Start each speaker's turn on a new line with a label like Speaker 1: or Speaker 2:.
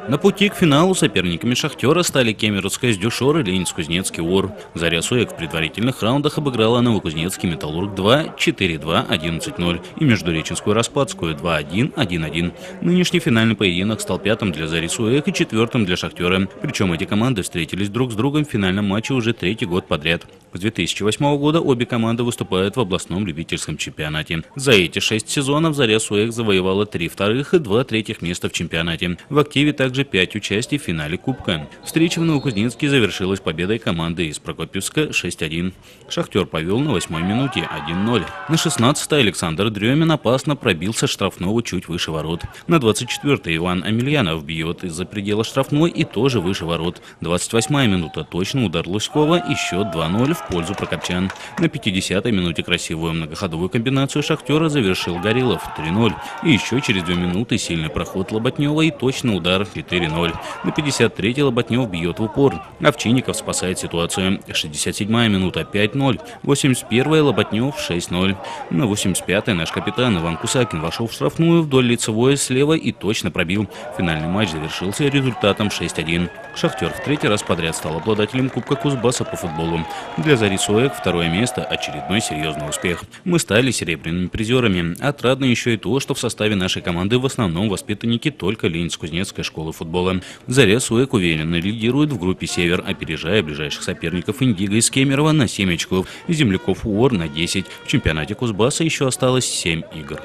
Speaker 1: На пути к финалу соперниками «Шахтера» стали Кемеровская «Сдюшор» и Ленинск-Кузнецкий «Ор». «Заря-Суэк» в предварительных раундах обыграла Новокузнецкий «Металлург-2» 4-2, 11-0 и Междуреченскую «Распадскую» 2-1, 1-1. Нынешний финальный поединок стал пятым для «Зари-Суэк» и четвертым для «Шахтера». Причем эти команды встретились друг с другом в финальном матче уже третий год подряд. С 2008 года обе команды выступают в областном любительском чемпионате. За эти 6 сезонов «Заря-Суэк» завоевала 3 вторых и 2 третьих места в чемпионате. В активе также 5 участий в финале Кубка. Встреча в Новокузнецке завершилась победой команды из Прокопьевска 6-1. «Шахтер» повел на 8-й минуте 1-0. На 16-й Александр Дрёмин опасно пробился штрафного чуть выше ворот. На 24-й Иван Амельянов бьет из-за предела штрафной и тоже выше ворот. 28-я минута точно удар Луськова и счет 2-0 в пользу прокопчан. На 50-й минуте красивую многоходовую комбинацию «Шахтера» завершил Горилов 3-0. И еще через 2 минуты сильный проход Лоботнева и точный удар 4-0. На 53-й Лоботнев бьет в упор. Овчинников спасает ситуацию. 67-я минута 5-0. 81-й Лоботнев 6-0. На 85-й наш капитан Иван Кусакин вошел в штрафную вдоль лицевой слева и точно пробил. Финальный матч завершился результатом 6-1. «Шахтер» в третий раз подряд стал обладателем Кубка Кузбасса по футболу. Для «Зари-Суэк» второе место – очередной серьезный успех. Мы стали серебряными призерами. Отрадно еще и то, что в составе нашей команды в основном воспитанники только Ленинск-Кузнецкой школы футбола. «Заря-Суэк» уверенно лидирует в группе «Север», опережая ближайших соперников «Индиго» из Кемерово на 7 очков и «Земляков УОР» на 10. В чемпионате Кузбасса еще осталось 7 игр.